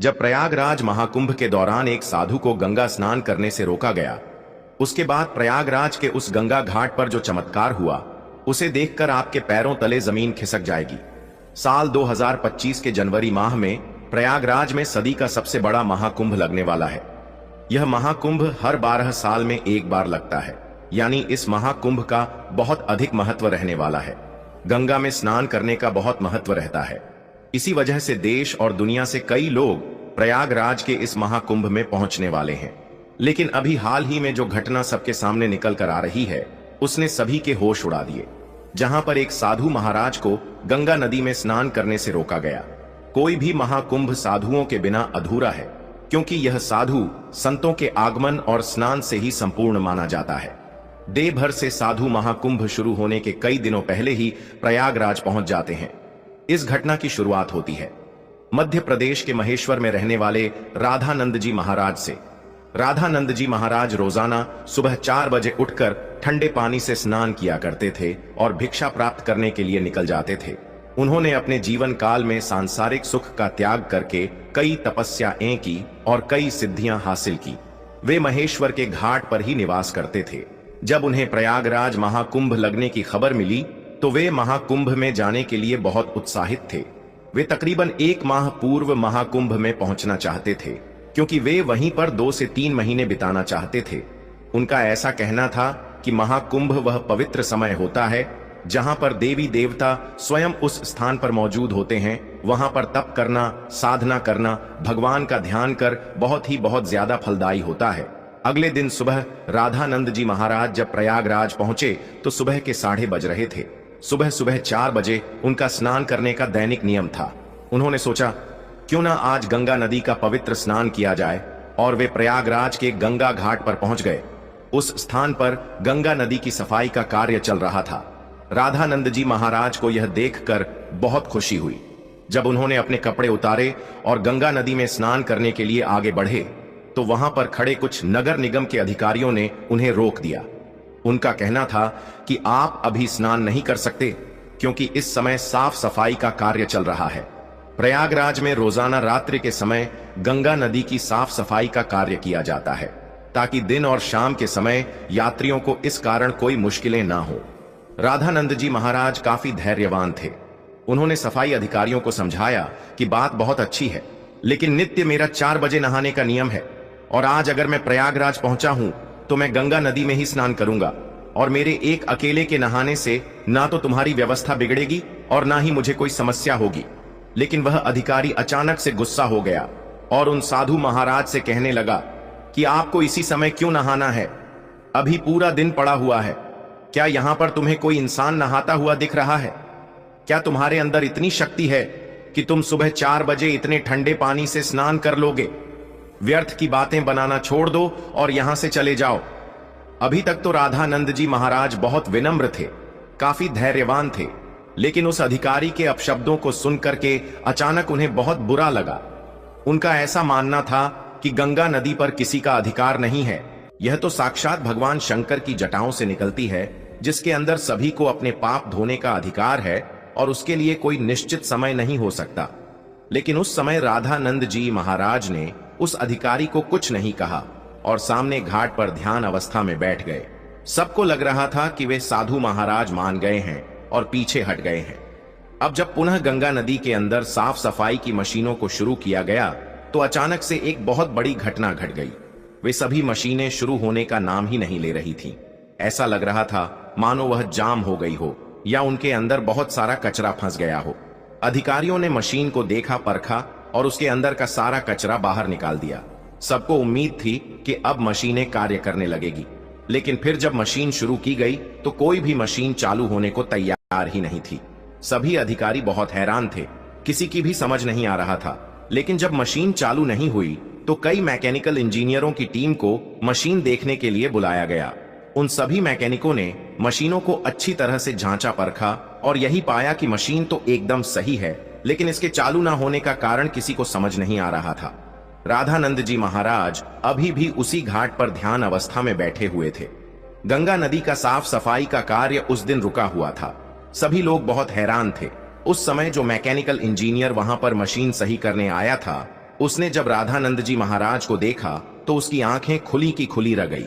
जब प्रयागराज महाकुंभ के दौरान एक साधु को गंगा स्नान करने से रोका गया, उसके बाद प्रयागराज के उस गंगा घाट पर जो चमत्कार हुआ, उसे देखकर आपके पैरों तले जमीन खिसक जाएगी। साल 2025 के जनवरी माह में प्रयागराज में सदी का सबसे बड़ा महाकुंभ लगने वाला है। यह महाकुंभ हर 12 साल में एक बार लगता है, यानी इस महाकुंभ का बहुत अधिक महत्व रहने वाला है। गंगा में स्नान करने का बहुत महत्व रहता है। इसी वजह से देश और दुनिया से कई लोग प्रयागराज के इस महाकुंभ में पहुंचने वाले हैं। लेकिन अभी हाल ही में जो घटना सबके सामने निकल कर आ रही है, उसने सभी के होश उड़ा दिए। जहां पर एक साधु महाराज को गंगा नदी में स्नान करने से रोका गया। कोई भी महाकुंभ साधुओं के बिना अधूरा है, क्योंकि यह साधु संतों के आगमन और स्नान से ही संपूर्ण माना जाता है। देश भर से साधु महाकुंभ शुरू होने के कई दिनों पहले ही प्रयागराज पहुंच जाते हैं। इस घटना की शुरुआत होती है मध्य प्रदेश के महेश्वर में रहने वाले राधानंद जी महाराज से। राधानंद जी महाराज रोजाना सुबह 4 बजे उठकर ठंडे पानी से स्नान किया करते थे और भिक्षा प्राप्त करने के लिए निकल जाते थे। उन्होंने अपने जीवन काल में सांसारिक सुख का त्याग करके कई तपस्याएं की और कई सिद्धियां हासिल की। वे महेश्वर के घाट पर ही निवास करते थे। जब उन्हें प्रयागराज महाकुंभ लगने की खबर मिली तो वे महाकुंभ में जाने के लिए बहुत उत्साहित थे। वे तकरीबन 1 माह पूर्व महाकुंभ में पहुंचना चाहते थे, क्योंकि वे वहीं पर 2 से 3 महीने बिताना चाहते थे। उनका ऐसा कहना था कि महाकुंभ वह पवित्र समय होता है जहां पर देवी देवता स्वयं उस स्थान पर मौजूद होते हैं। वहां पर तप करना, साधना करना, भगवान का ध्यान कर बहुत ज्यादा फलदायी होता है। अगले दिन सुबह राधानंद जी महाराज जब प्रयागराज पहुंचे तो सुबह के 8:30 बज रहे थे। सुबह 4 बजे उनका स्नान करने का दैनिक नियम था। उन्होंने सोचा, क्यों ना आज गंगा नदी का पवित्र स्नान किया जाए, और वे प्रयागराज के गंगा घाट पर पहुंच गए। उस स्थान पर गंगा नदी की सफाई का कार्य चल रहा था। राधानंद जी महाराज को यह देखकर बहुत खुशी हुई। जब उन्होंने अपने कपड़े उतारे और गंगा नदी में स्नान करने के लिए आगे बढ़े तो वहां पर खड़े कुछ नगर निगम के अधिकारियों ने उन्हें रोक दिया। उनका कहना था कि आप अभी स्नान नहीं कर सकते, क्योंकि इस समय साफ सफाई का कार्य चल रहा है। प्रयागराज में रोजाना रात्रि के समय गंगा नदी की साफ सफाई का कार्य किया जाता है, ताकि दिन और शाम के समय यात्रियों को इस कारण कोई मुश्किलें ना हो। राधानंद जी महाराज काफी धैर्यवान थे। उन्होंने सफाई अधिकारियों को समझाया कि बात बहुत अच्छी है, लेकिन नित्य मेरा 4 बजे नहाने का नियम है, और आज अगर मैं प्रयागराज पहुंचा हूं तो मैं गंगा नदी में ही स्नान करूंगा, और मेरे एक अकेले के नहाने से ना तो तुम्हारी व्यवस्था बिगड़ेगी और ना ही मुझे कोई समस्या होगी। लेकिन वह अधिकारी अचानक से गुस्सा हो गया और उन साधु महाराज से कहने लगा कि आपको इसी समय क्यों नहाना है? अभी पूरा दिन पड़ा हुआ है। क्या यहां पर तुम्हें कोई इंसान नहाता हुआ दिख रहा है? क्या तुम्हारे अंदर इतनी शक्ति है कि तुम सुबह 4 बजे इतने ठंडे पानी से स्नान कर लोगे? व्यर्थ की बातें बनाना छोड़ दो और यहां से चले जाओ। अभी तक तो राधानंद जी महाराज बहुत विनम्र थे, काफी धैर्यवान थे, लेकिन उस अधिकारी के अपशब्दों को सुनकर के अचानक उन्हें बहुत बुरा लगा। उनका ऐसा मानना था कि गंगा नदी पर किसी का अधिकार नहीं है। यह तो साक्षात भगवान शंकर की जटाओं से निकलती है, जिसके अंदर सभी को अपने पाप धोने का अधिकार है और उसके लिए कोई निश्चित समय नहीं हो सकता। लेकिन उस समय राधानंद जी महाराज ने उस अधिकारी को कुछ नहीं कहा और सामने घाट पर ध्यान अवस्था में बैठ गए। सबको लग रहा था कि वे साधु महाराज मान गए हैं और पीछे हट गए हैं। अब जब पुनः गंगा नदी के अंदर साफ सफाई की मशीनों को शुरू किया गया तो अचानक से एक बहुत बड़ी घटना घट गई। वे सभी मशीनें शुरू होने का नाम ही नहीं ले रही थीं। ऐसा लग रहा था मानो वह जाम हो गई हो या उनके अंदर बहुत सारा कचरा फंस गया हो। अधिकारियों ने मशीन को देखा, परखा और उसके अंदर का सारा कचरा बाहर निकाल दिया। सबको उम्मीद थी कि अब मशीनें कार्य करने लगेगी, लेकिन फिर जब मशीन शुरू की गई तो कोई भी मशीन चालू होने को तैयार ही नहीं थी। सभी अधिकारी बहुत हैरान थे, किसी की भी समझ नहीं आ रहा था। लेकिन जब मशीन चालू नहीं हुई तो कई मैकेनिकल इंजीनियरों की टीम को मशीन देखने के लिए बुलाया गया। उन सभी मैकेनिकों ने मशीनों को अच्छी तरह से जांचा परखा और यही पाया कि मशीन तो एकदम सही है, लेकिन इसके चालू ना होने का कारण किसी को समझ नहीं आ रहा था। राधानंद जी महाराज अभी भी उसी घाट पर ध्यान अवस्था में बैठे हुए थे। गंगा नदी का साफ सफाई का कार्य उस दिन रुका हुआ था। सभी लोग बहुत हैरान थे। उस समय जो मैकेनिकल इंजीनियर वहां पर मशीन सही करने आया था, उसने जब राधानंद जी महाराज को देखा तो उसकी आंखें खुली की खुली रह गई।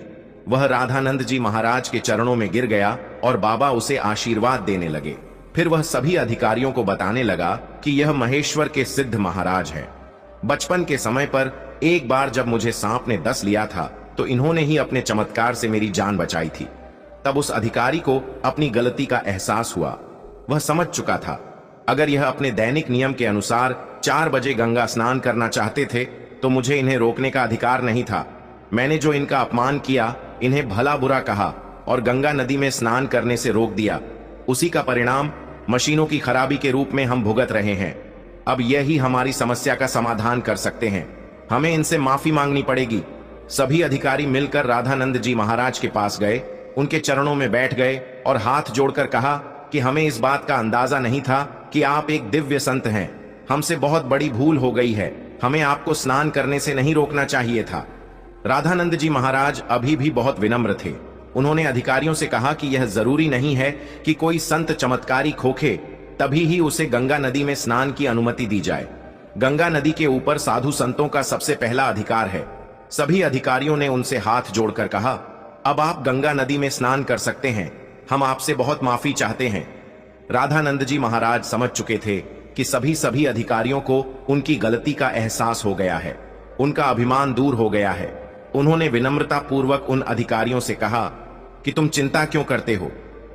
वह राधानंद जी महाराज के चरणों में गिर गया और बाबा उसे आशीर्वाद देने लगे। फिर वह सभी अधिकारियों को बताने लगा कि यह महेश्वर के सिद्ध महाराज हैं। बचपन के समय पर एक बार जब मुझे सांप ने डस लिया था तो इन्होंने ही अपने चमत्कार से मेरी जान बचाई थी। तब उस अधिकारी को अपनी गलती का एहसास हुआ। वह समझ चुका था अगर यह अपने दैनिक नियम के अनुसार 4 बजे गंगा स्नान करना चाहते थे तो मुझे इन्हें रोकने का अधिकार नहीं था। मैंने जो इनका अपमान किया, इन्हें भला बुरा कहा और गंगा नदी में स्नान करने से रोक दिया, उसी का परिणाम मशीनों की खराबी के रूप में हम भुगत रहे हैं। अब यही हमारी समस्या का समाधान कर सकते हैं। हमें इनसे माफी मांगनी पड़ेगी। सभी अधिकारी मिलकर राधानंद जी महाराज के पास गए, उनके चरणों में बैठ गए और हाथ जोड़कर कहा कि हमें इस बात का अंदाजा नहीं था कि आप एक दिव्य संत हैं। हमसे बहुत बड़ी भूल हो गई है। हमें आपको स्नान करने से नहीं रोकना चाहिए था। राधानंद जी महाराज अभी भी बहुत विनम्र थे। उन्होंने अधिकारियों से कहा कि यह जरूरी नहीं है कि कोई संत चमत्कारी खोखे तभी ही उसे गंगा नदी में स्नान की अनुमति दी जाए। गंगा नदी के ऊपर साधु संतों का सबसे पहला अधिकार है। सभी अधिकारियों ने उनसे हाथ जोड़कर कहा, अब आप गंगा नदी में स्नान कर सकते हैं। हम आपसे बहुत माफी चाहते हैं। राधानंद जी महाराज समझ चुके थे कि सभी अधिकारियों को उनकी गलती का एहसास हो गया है। उनका अभिमान दूर हो गया है। उन्होंने विनम्रता पूर्वक उन अधिकारियों से कहा कि तुम चिंता क्यों करते हो?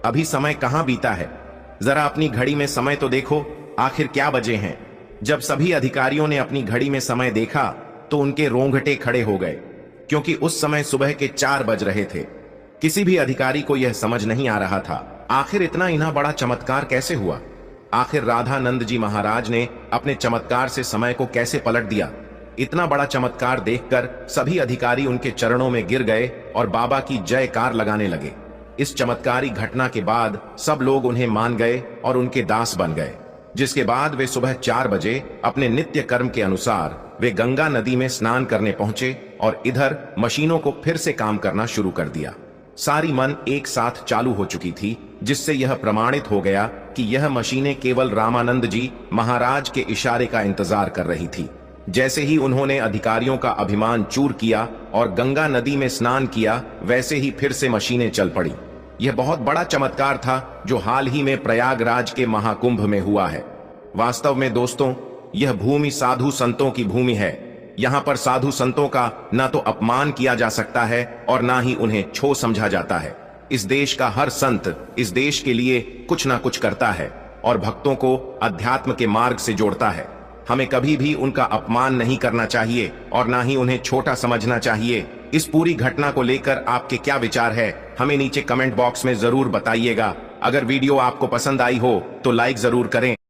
अभी समय कहां बीता है? जरा अपनी घड़ी में समय तो देखो, आखिर क्या बजे हैं? जब सभी अधिकारियों ने अपनी घड़ी में समय देखा तो उनके रोंगटे खड़े हो गए, क्योंकि उस समय सुबह के 4 बज रहे थे। किसी भी अधिकारी को यह समझ नहीं आ रहा था आखिर इतना इतना बड़ा चमत्कार कैसे हुआ। आखिर राधानंद जी महाराज ने अपने चमत्कार से समय को कैसे पलट दिया। इतना बड़ा चमत्कार देखकर सभी अधिकारी उनके चरणों में गिर गए और बाबा की जयकार लगाने लगे। इस चमत्कारी घटना के बाद सब लोग उन्हें मान गए और उनके दास बन गए, जिसके बाद वे सुबह 4 बजे अपने नित्य कर्म के अनुसार वे गंगा नदी में स्नान करने पहुंचे और इधर मशीनों को फिर से काम करना शुरू कर दिया। सारी मन एक साथ चालू हो चुकी थी, जिससे यह प्रमाणित हो गया कि यह मशीनें केवल रामानंद जी महाराज के इशारे का इंतजार कर रही थी। जैसे ही उन्होंने अधिकारियों का अभिमान चूर किया और गंगा नदी में स्नान किया, वैसे ही फिर से मशीनें चल पड़ी। यह बहुत बड़ा चमत्कार था जो हाल ही में प्रयागराज के महाकुंभ में हुआ है। वास्तव में दोस्तों, यह भूमि साधु संतों की भूमि है। यहाँ पर साधु संतों का न तो अपमान किया जा सकता है और ना ही उन्हें छो समझा जाता है। इस देश का हर संत इस देश के लिए कुछ ना कुछ करता है और भक्तों को अध्यात्म के मार्ग से जोड़ता है। हमें कभी भी उनका अपमान नहीं करना चाहिए और ना ही उन्हें छोटा समझना चाहिए। इस पूरी घटना को लेकर आपके क्या विचार है, हमें नीचे कमेंट बॉक्स में जरूर बताइएगा। अगर वीडियो आपको पसंद आई हो तो लाइक जरूर करें।